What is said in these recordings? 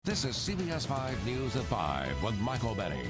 This is CBS5 News at 5 with Michael Benny.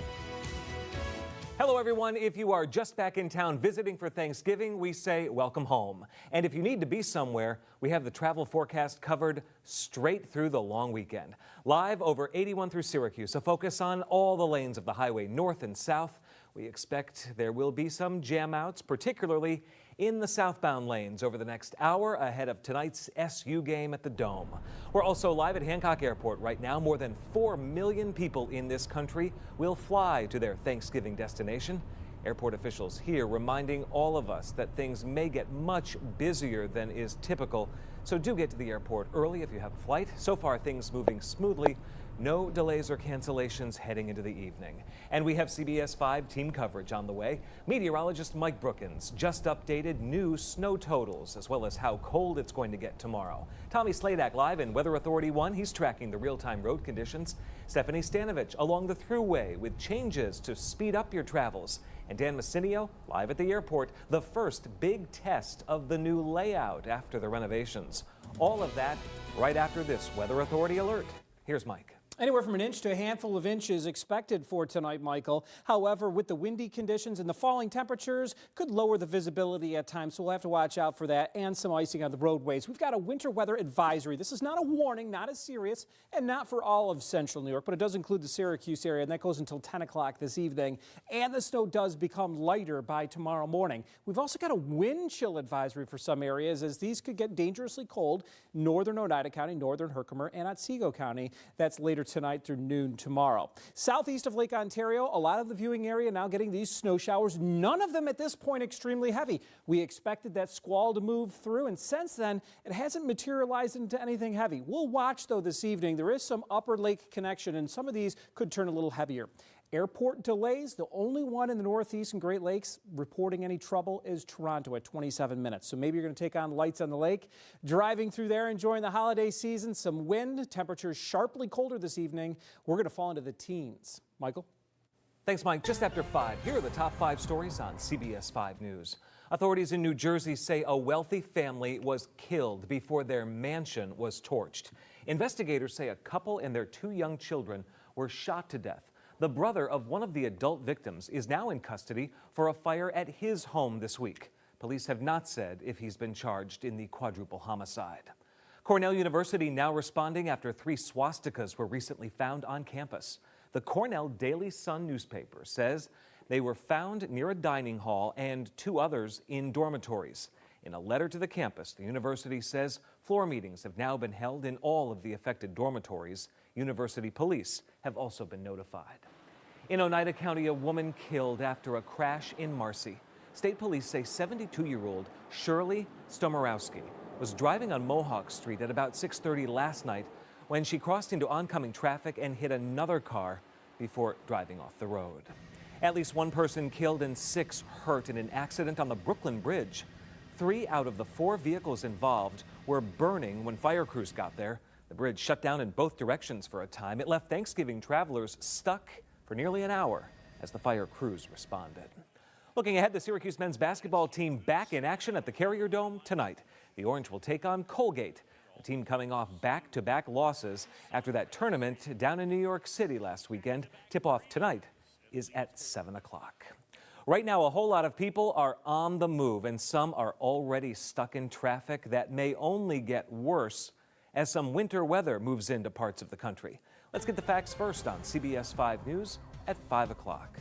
Hello, everyone. If you are just back in town visiting for Thanksgiving, we say welcome home. And if you need to be somewhere, we have the travel forecast covered straight through the long weekend. Live over 81 through Syracuse, a focus on all the lanes of the highway north and south. We expect there will be some jam outs, particularly in the southbound lanes over the next hour ahead of tonight's SU game at the Dome. We're also live at Hancock Airport right now. More than 4 million people in this country will fly to their Thanksgiving destination. Airport officials here reminding all of us that things may get much busier than is typical. So do get to the airport early if you have a flight. So far, things moving smoothly. No delays or cancellations heading into the evening. And we have CBS5 team coverage on the way. Meteorologist Mike Brookins just updated new snow totals, as well as how cold it's going to get tomorrow. Tommy Sladak live in Weather Authority 1. He's tracking the real-time road conditions. Stephanie Stanovich along the thruway with changes to speed up your travels. And Dan Messinio live at the airport, the first big test of the new layout after the renovations. All of that right after this Weather Authority alert. Here's Mike. Anywhere from an inch to a handful of inches expected for tonight, Michael. However, with the windy conditions and the falling temperatures, could lower the visibility at times, so we'll have to watch out for that, and some icing on the roadways. We've got a winter weather advisory. This is not a warning, not as serious, and not for all of central New York, but it does include the Syracuse area, and that goes until 10 o'clock this evening. And the snow does become lighter by tomorrow morning. We've also got a wind chill advisory for some areas, as these could get dangerously cold. Northern Oneida County, northern Herkimer, and Otsego County. That's later tonight through noon tomorrow. Southeast of Lake Ontario, a lot of the viewing area now getting these snow showers. None of them at this point extremely heavy. We expected that squall to move through, and since then it hasn't materialized into anything heavy. We'll watch though this evening. There is some upper lake connection, and some of these could turn a little heavier. Airport delays, the only one in the Northeast and Great Lakes reporting any trouble is Toronto at 27 minutes. So maybe you're going to take on lights on the lake. Driving through there, enjoying the holiday season, some wind, temperatures sharply colder this evening. We're going to fall into the teens. Michael? Thanks, Mike. Just after 5, here are the top 5 stories on CBS 5 News. Authorities in New Jersey say a wealthy family was killed before their mansion was torched. Investigators say a couple and their 2 young children were shot to death. The brother of one of the adult victims is now in custody for a fire at his home this week. Police have not said if he's been charged in the quadruple homicide. Cornell University now responding after 3 swastikas were recently found on campus. The Cornell Daily Sun newspaper says they were found near a dining hall and 2 others in dormitories. In a letter to the campus, the university says floor meetings have now been held in all of the affected dormitories. University police have also been notified. In Oneida County, a woman killed after a crash in Marcy. State police say 72-year-old Shirley Stomorowski was driving on Mohawk Street at about 6:30 last night when she crossed into oncoming traffic and hit another car before driving off the road. At least 1 person killed and 6 hurt in an accident on the Brooklyn Bridge. 3 out of the 4 vehicles involved were burning when fire crews got there. The bridge shut down in both directions for a time. It left Thanksgiving travelers stuck for nearly an hour as the fire crews responded. Looking ahead, the Syracuse men's basketball team back in action at the Carrier Dome tonight. The Orange will take on Colgate, a team coming off back-to-back losses after that tournament down in New York City last weekend. Tip-off tonight is at 7 o'clock. Right now, a whole lot of people are on the move, and some are already stuck in traffic that may only get worse as some winter weather moves into parts of the country. Let's get the facts first on CBS 5 News at 5 o'clock.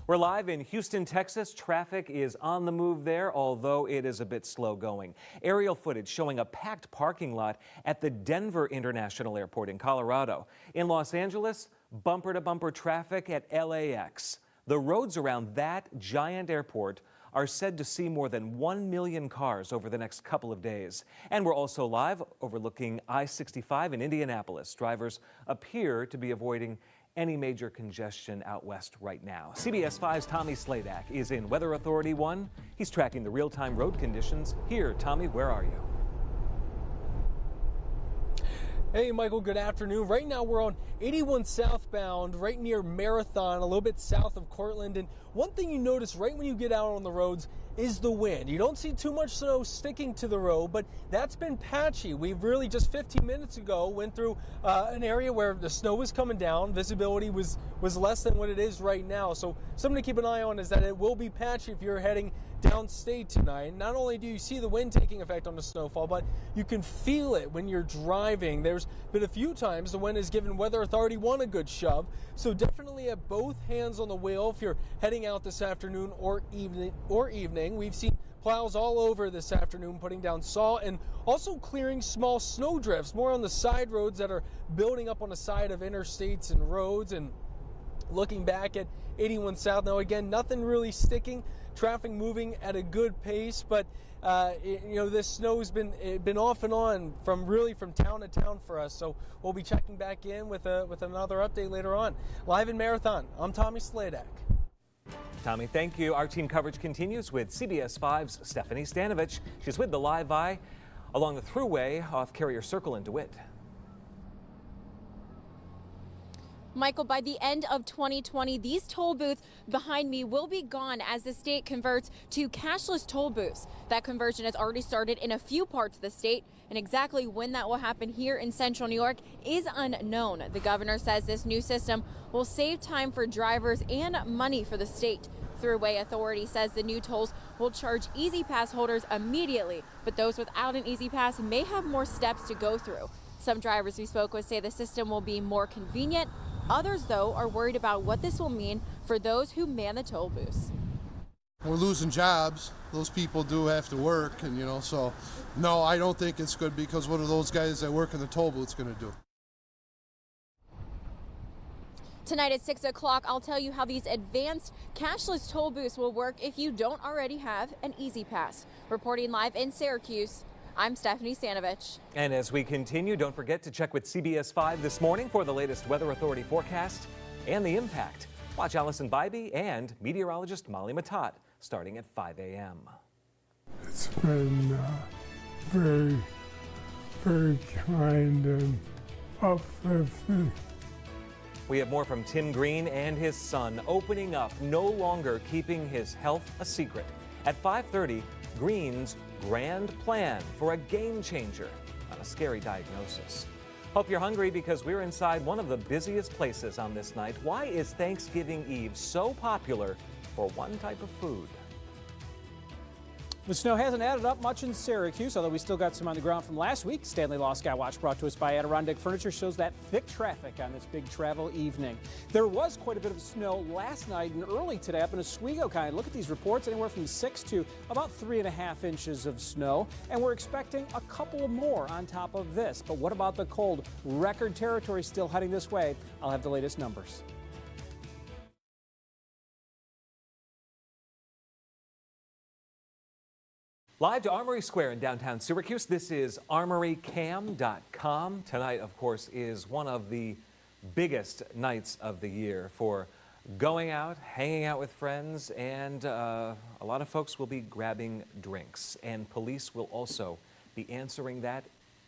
We're live in Houston, Texas. Traffic is on the move there, although it is a bit slow going. Aerial footage showing a packed parking lot at the Denver International Airport in Colorado. In Los Angeles, bumper-to-bumper traffic at LAX. The roads around that giant airport are said to see more than 1 million cars over the next couple of days. And we're also live overlooking I-65 in Indianapolis. Drivers appear to be avoiding any major congestion out west right now. CBS 5's Tommy Sladak is in Weather Authority 1. He's tracking the real-time road conditions. Here, Tommy, where are you? Hey, Michael, good afternoon. Right now we're on 81 southbound, right near Marathon, a little bit south of Cortland. And one thing you notice right when you get out on the roads is the wind. You don't see too much snow sticking to the road, but that's been patchy. We've really just 15 minutes ago went through an area where the snow was coming down. Visibility was less than what it is right now. So something to keep an eye on is that it will be patchy if you're heading downstate tonight. Not only do you see the wind taking effect on the snowfall, but you can feel it when you're driving. There's been a few times the wind has given Weather Authority 1 a good shove. So definitely have both hands on the wheel if you're heading out this afternoon or evening. We've seen plows all over this afternoon putting down salt and also clearing small snow drifts, more on the side roads that are building up on the side of interstates and roads. And looking back at 81 South, now again, nothing really sticking. Traffic moving at a good pace, but this snow's been off and on from town to town for us. So we'll be checking back in with another update later on. Live in Marathon, I'm Tommy Sladak. Tommy, thank you. Our team coverage continues with CBS 5's Stephanie Stanovich. She's with the Live Eye along the Thruway off Carrier Circle in DeWitt. Michael, by the end of 2020, these toll booths behind me will be gone as the state converts to cashless toll booths. That conversion has already started in a few parts of the state, and exactly when that will happen here in central New York is unknown. The governor says this new system will save time for drivers and money for the state. Thruway Authority says the new tolls will charge Easy Pass holders immediately, but those without an Easy Pass may have more steps to go through. Some drivers we spoke with say the system will be more convenient. Others, though, are worried about what this will mean for those who man the toll booths. We're losing jobs. Those people do have to work, and so no, I don't think it's good, because what are those guys that work in the toll booths going to do? Tonight at 6 o'clock, I'll tell you how these advanced cashless toll booths will work if you don't already have an Easy Pass. Reporting live in Syracuse, I'm Stephanie Stanovich. And as we continue, don't forget to check with CBS 5 this morning for the latest Weather Authority forecast and the impact. Watch Allison Bybee and meteorologist Molly Matat starting at 5 a.m. It's been very, very kind and uplifting. We have more from Tim Green and his son opening up, no longer keeping his health a secret. At 5:30, Green's grand plan for a game changer on a scary diagnosis. Hope you're hungry, because we're inside one of the busiest places on this night. Why is Thanksgiving Eve so popular for one type of food? The snow hasn't added up much in Syracuse, although we still got some on the ground from last week. Stanley Law Sky Watch, brought to us by Adirondack Furniture, shows that thick traffic on this big travel evening. There was quite a bit of snow last night and early today up in Oswego County. Look at these reports, anywhere from 6 to about 3.5 inches of snow, and we're expecting a couple more on top of this. But what about the cold? Record territory still heading this way. I'll have the latest numbers. Live to Armory Square in downtown Syracuse, this is ArmoryCam.com. Tonight, of course, is one of the biggest nights of the year for going out, hanging out with friends, and a lot of folks will be grabbing drinks. And police will also be answering that.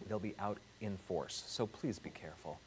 They'll be out in force, so please be careful.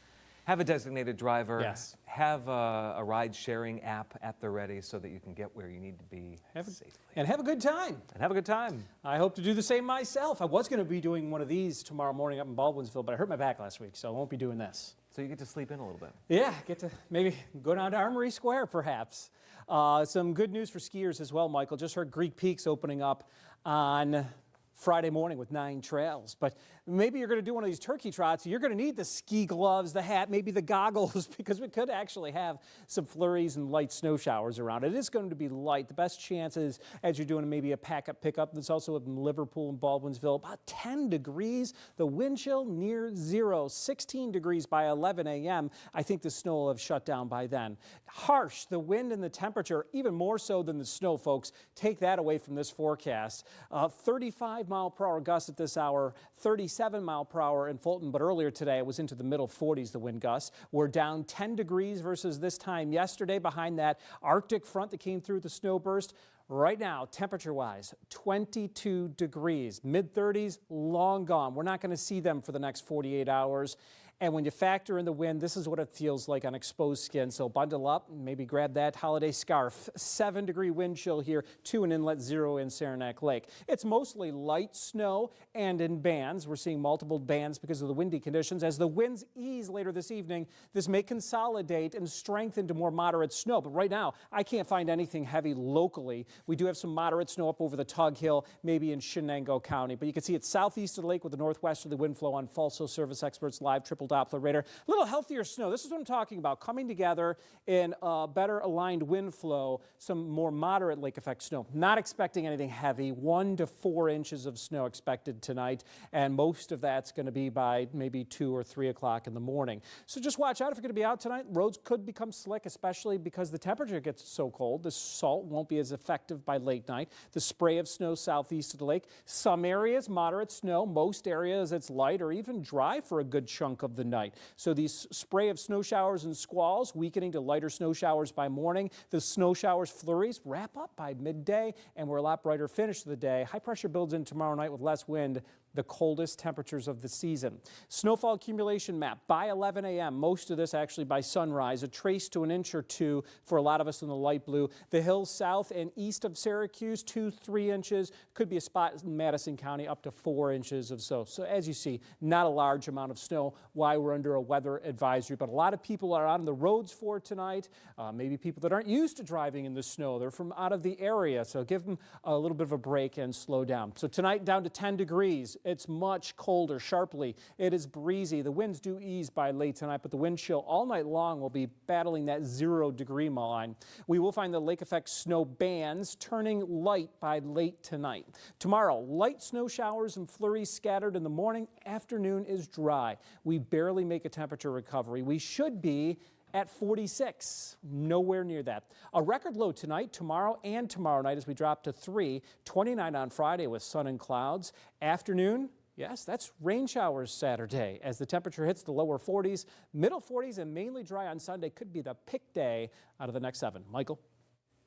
Have a designated driver. Yes. Have a ride-sharing app at the ready so that you can get where you need to be safely. And have a good time. And have a good time. I hope to do the same myself. I was going to be doing one of these tomorrow morning up in Baldwinsville, but I hurt my back last week, so I won't be doing this. So you get to sleep in a little bit. Yeah, get to maybe go down to Armory Square, perhaps. Some good news for skiers as well, Michael. Just heard Greek Peaks opening up on Friday morning with 9 trails. But maybe you're going to do one of these turkey trots. You're going to need the ski gloves, the hat, maybe the goggles, because we could actually have some flurries and light snow showers around. It is going to be light. The best chances as you're doing maybe a pack-up pickup. There's also in Liverpool and Baldwinsville, about 10 degrees. The wind chill near 0, 16 degrees by 11 a.m. I think the snow will have shut down by then. Harsh, the wind and the temperature, even more so than the snow, folks. Take that away from this forecast. 35-mile-per-hour gusts at this hour, 37-mile-per-hour in Fulton, but earlier today it was into the middle 40s, the wind gusts. We're down 10 degrees versus this time yesterday behind that Arctic front that came through the snowburst. Right now, temperature-wise, 22 degrees. Mid-30s, long gone. We're not going to see them for the next 48 hours. And when you factor in the wind, this is what it feels like on exposed skin. So bundle up, maybe grab that holiday scarf. 7-degree wind chill here, 2 in inlet, 0 in Saranac Lake. It's mostly light snow and in bands. We're seeing multiple bands because of the windy conditions. As the winds ease later this evening, this may consolidate and strengthen to more moderate snow. But right now, I can't find anything heavy locally. We do have some moderate snow up over the Tug Hill, maybe in Shenango County. But you can see it's southeast of the lake with the northwesterly wind flow on Falso Service Experts Live Triple Doppler radar. A little healthier snow. This is what I'm talking about. Coming together in a better aligned wind flow, some more moderate lake effect snow. Not expecting anything heavy. 1 to 4 inches of snow expected tonight. And most of that's going to be by maybe 2 or 3 o'clock in the morning. So just watch out if you're going to be out tonight. Roads could become slick, especially because the temperature gets so cold. The salt won't be as effective by late night. The spray of snow southeast of the lake. Some areas, moderate snow. Most areas, it's light or even dry for a good chunk of the night. So these spray of snow showers and squalls weakening to lighter snow showers by morning. The snow showers, flurries wrap up by midday, and we're a lot brighter finish of the day. High pressure builds in tomorrow night with less wind. The coldest temperatures of the season. Snowfall accumulation map by 11 a.m. Most of this actually by sunrise. A trace to an inch or 2 for a lot of us in the light blue. The hills south and east of Syracuse, 2-3 inches. Could be a spot in Madison County up to 4 inches of snow. So as you see, not a large amount of snow. Why we're under a weather advisory. But a lot of people are on the roads for tonight. Maybe people that aren't used to driving in the snow. They're from out of the area. So give them a little bit of a break and slow down. So tonight down to 10 degrees. It's much colder sharply. It is breezy. The winds do ease by late tonight, but the wind chill all night long will be battling that 0-degree line. We will find the lake effect snow bands turning light by late tonight. Tomorrow, light snow showers and flurries scattered in the morning. Afternoon is dry. We barely make a temperature recovery. We should be at 46, nowhere near that. A record low tonight, tomorrow, and tomorrow night as we drop to 3, 29 on Friday with sun and clouds. Afternoon, yes, that's rain showers Saturday as the temperature hits the lower 40s, middle 40s, and mainly dry on Sunday. Could be the pick day out of the next 7. Michael?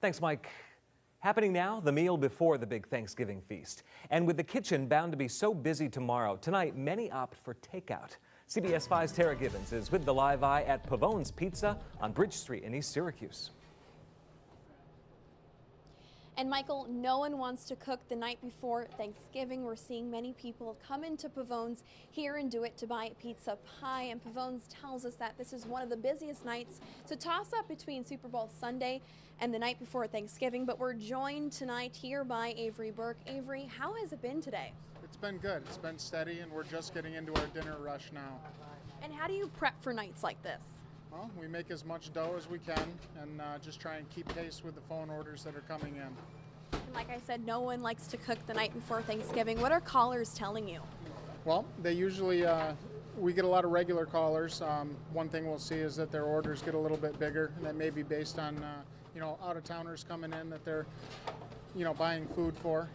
Thanks, Mike. Happening now, the meal before the big Thanksgiving feast. And with the kitchen bound to be so busy tomorrow, tonight many opt for takeout. CBS 5's Tara Gibbons is with the Live Eye at Pavone's Pizza on Bridge Street in East Syracuse. And Michael, no one wants to cook the night before Thanksgiving. We're seeing many people come into Pavone's here and do it to buy a pizza pie. And Pavone's tells us that this is one of the busiest nights to toss up between Super Bowl Sunday and the night before Thanksgiving. But we're joined tonight here by Avery Burke. Avery, how has it been today? It's been good. It's been steady, and we're just getting into our dinner rush now. And how do you prep for nights like this? Well, we make as much dough as we can and just try and keep pace with the phone orders that are coming in. And like I said, no one likes to cook the night before Thanksgiving. What are callers telling you? Well, they usually, we get a lot of regular callers. One thing we'll see is that their orders get a little bit bigger, and that may be based on, out-of-towners coming in that they're, buying food for.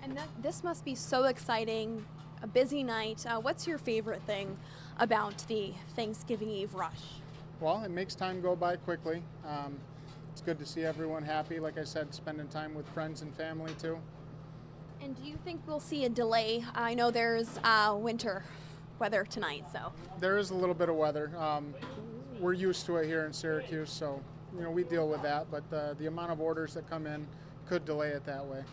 And this must be so exciting, a busy night. What's your favorite thing about the Thanksgiving Eve rush? Well, it makes time go by quickly. It's good to see everyone happy. Like I said, spending time with friends and family too. And do you think we'll see a delay? I know there's winter weather tonight, so. There is a little bit of weather. We're used to it here in Syracuse, so we deal with that. But the amount of orders that come in could delay it that way.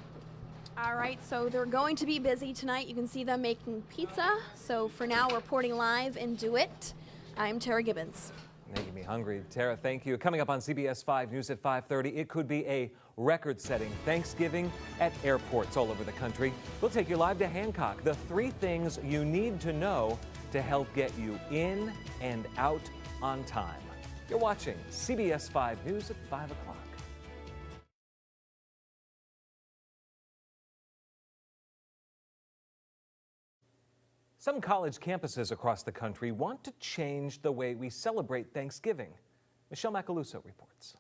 All right, so they're going to be busy tonight. You can see them making pizza. So for now, we're reporting live in DeWitt. I'm Tara Gibbons. Making me hungry. Tara, thank you. Coming up on CBS 5 News at 5:30, it could be a record-setting Thanksgiving at airports all over the country. We'll take you live to Hancock. The 3 things you need to know to help get you in and out on time. You're watching CBS 5 News at 5 o'clock. Some college campuses across the country want to change the way we celebrate Thanksgiving. Michelle Macaluso reports.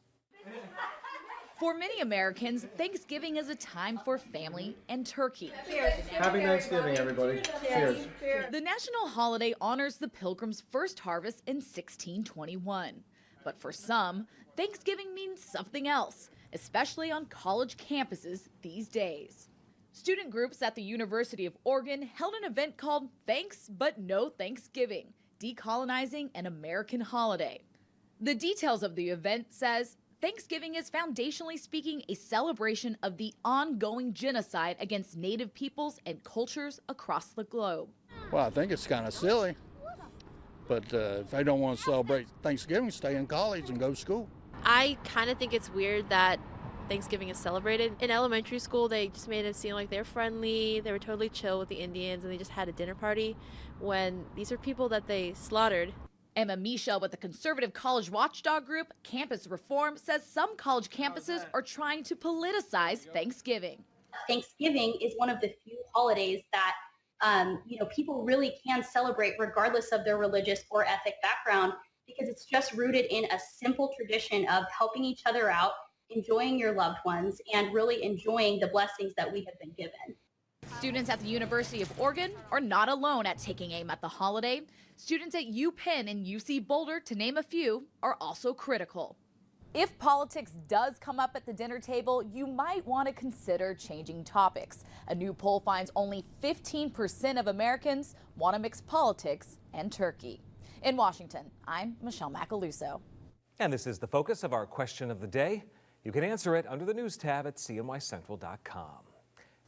For many Americans, Thanksgiving is a time for family and turkey. Happy Thanksgiving, everybody. Cheers. The national holiday honors the Pilgrims' first harvest in 1621. But for some, Thanksgiving means something else, especially on college campuses these days. Student groups at the University of Oregon held an event called Thanks But No Thanksgiving. decolonizing an American holiday. The details of the event says Thanksgiving is foundationally speaking a celebration of the ongoing genocide against Native peoples and cultures across the globe. Well, I think it's kind of silly, but if I don't want to celebrate Thanksgiving, stay in college and go to school. I kind of think it's weird that Thanksgiving is celebrated. In elementary school, they just made it seem like they're friendly, they were totally chill with the Indians, and they just had a dinner party when these are people that they slaughtered. Emma Misha with the conservative college watchdog group Campus Reform says some college campuses are trying to politicize Thanksgiving. Thanksgiving is one of the few holidays that people really can celebrate regardless of their religious or ethnic background, because it's just rooted in a simple tradition of helping each other out, enjoying your loved ones, and really enjoying the blessings that we have been given. Students at the University of Oregon are not alone at taking aim at the holiday. Students at UPenn and UC Boulder, to name a few, are also critical. If politics does come up at the dinner table, you might want to consider changing topics. A new poll finds only 15% of Americans want to mix politics and turkey. In Washington, I'm Michelle Macaluso. And this is the focus of our question of the day. You can answer it under the news tab at cnycentral.com.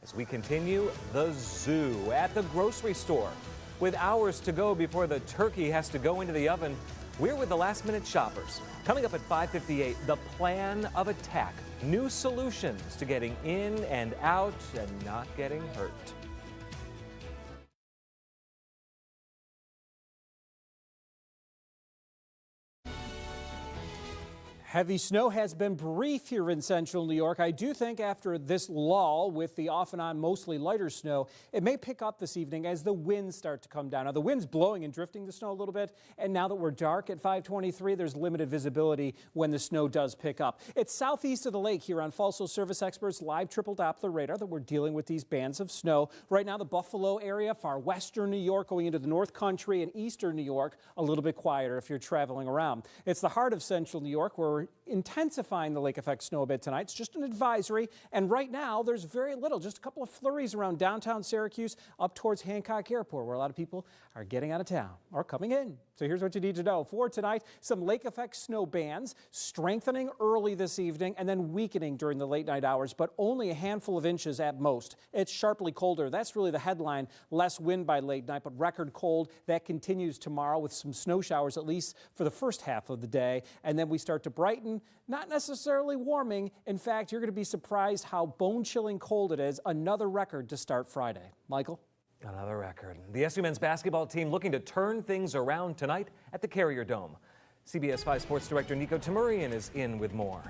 As we continue, the zoo at the grocery store. With hours to go before the turkey has to go into the oven, we're with the last-minute shoppers. Coming up at 5:58, the plan of attack. New solutions to getting in and out and not getting hurt. Heavy snow has been brief here in central New York. I do think after this lull with the off and on mostly lighter snow, it may pick up this evening as the winds start to come down. Now the wind's blowing and drifting the snow a little bit, and now that we're dark at 5:23, there's limited visibility when the snow does pick up. It's southeast of the lake here on Falso Service Experts live triple Doppler radar that we're dealing with these bands of snow. Right now the Buffalo area, far western New York, going into the North Country and eastern New York, a little bit quieter if you're traveling around. It's the heart of central New York where we're intensifying the lake effect snow a bit tonight. It's just an advisory, and right now there's very little, just a couple of flurries around downtown Syracuse up towards Hancock Airport, where a lot of people are getting out of town or coming in. So here's what you need to know. For tonight, some lake effect snow bands strengthening early this evening and then weakening during the late night hours, but only a handful of inches at most. It's sharply colder. That's really the headline. Less wind by late night, but record cold. That continues tomorrow with some snow showers, at least for the first half of the day. And then we start to brighten, not necessarily warming. In fact, you're going to be surprised how bone-chilling cold it is. Another record to start Friday. Michael? Another record. The SU men's basketball team looking to turn things around tonight at the Carrier Dome. CBS5 Sports Director Nico Tamurian is in with more.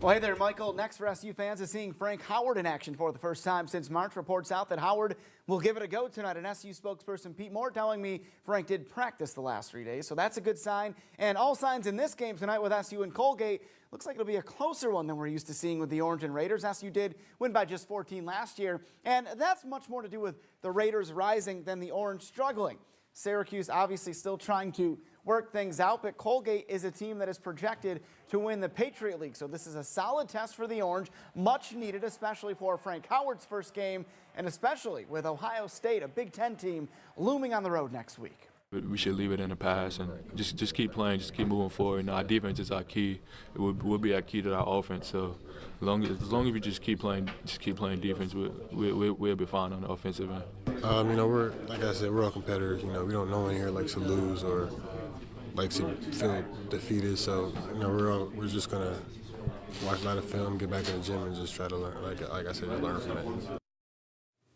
Well, hey there, Michael. Next for SU fans is seeing Frank Howard in action for the first time since March. Reports out that Howard will give it a go tonight. An SU spokesperson, Pete Moore, telling me Frank did practice the last 3 days, so that's a good sign. And all signs in this game tonight with SU and Colgate. Looks like it'll be a closer one than we're used to seeing with the Orange and Raiders. SU did win by just 14 last year, and that's much more to do with the Raiders rising than the Orange struggling. Syracuse obviously still trying to work things out, but Colgate is a team that is projected to win the Patriot League. So this is a solid test for the Orange, much needed, especially for Frank Howard's first game, and especially with Ohio State, a Big Ten team, looming on the road next week. We should leave it in the past and just keep playing, just keep moving forward. Our defense is our key. It will be our key to our offense. So as long as we just keep playing defense, we'll be fine on the offensive end. We're, like I said, we're all competitors. We don't know in here likes to lose or likes to feel defeated. So we're just gonna watch a lot of film, get back in the gym, and just try to learn. Like I said, just learn from it.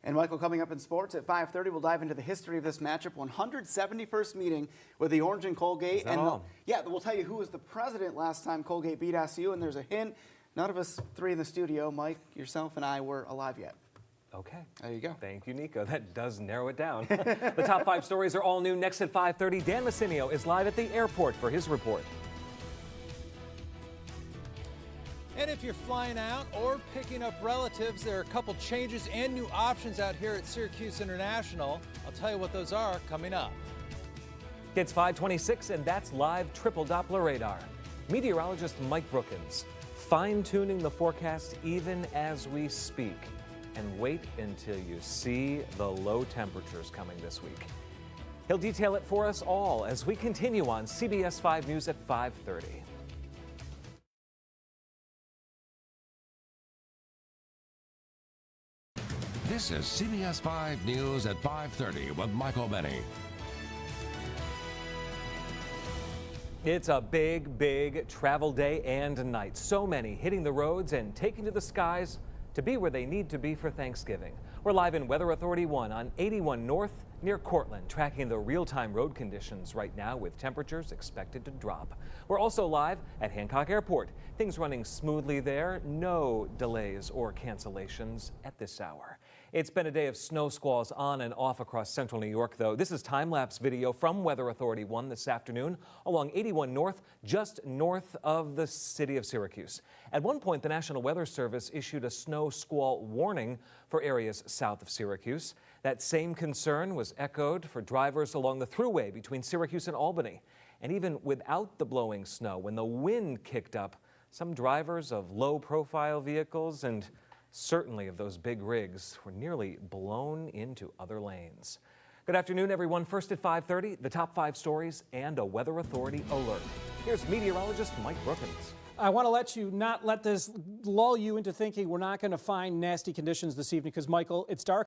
And Michael, coming up in sports at 5:30, we'll dive into the history of this matchup, 171st meeting with the Orange and Colgate. We'll tell you who was the president last time Colgate beat SU, and there's a hint. None of us three in the studio, Mike, yourself, and I, were alive yet. Okay. There you go. Thank you, Nico. That does narrow it down. The top 5 stories are all new next at 5:30. Dan Massinio is live at the airport for his report. And if you're flying out or picking up relatives, there are a couple changes and new options out here at Syracuse International. I'll tell you what those are coming up. It's 5:26, and that's live triple Doppler radar. Meteorologist Mike Brookins fine-tuning the forecast even as we speak. And wait until you see the low temperatures coming this week. He'll detail it for us all as we continue on CBS 5 News at 5:30. This is CBS 5 News at 5:30 with Michael Benny. It's a big travel day and night. So many hitting the roads and taking to the skies to be where they need to be for Thanksgiving. We're live in Weather Authority 1 on 81 North near Cortland, tracking the real-time road conditions right now with temperatures expected to drop. We're also live at Hancock Airport. Things running smoothly there. No delays or cancellations at this hour. It's been a day of snow squalls on and off across central New York, though. This is time-lapse video from Weather Authority 1 this afternoon along 81 North, just north of the city of Syracuse. At one point, the National Weather Service issued a snow squall warning for areas south of Syracuse. That same concern was echoed for drivers along the thruway between Syracuse and Albany. And even without the blowing snow, when the wind kicked up, some drivers of low-profile vehicles and certainly of those big rigs were nearly blown into other lanes. Good afternoon, everyone. First at 5:30, the top 5 stories and a Weather Authority alert. Here's meteorologist Mike Brookins. I want to not let this lull you into thinking we're not going to find nasty conditions this evening because, Michael, it's dark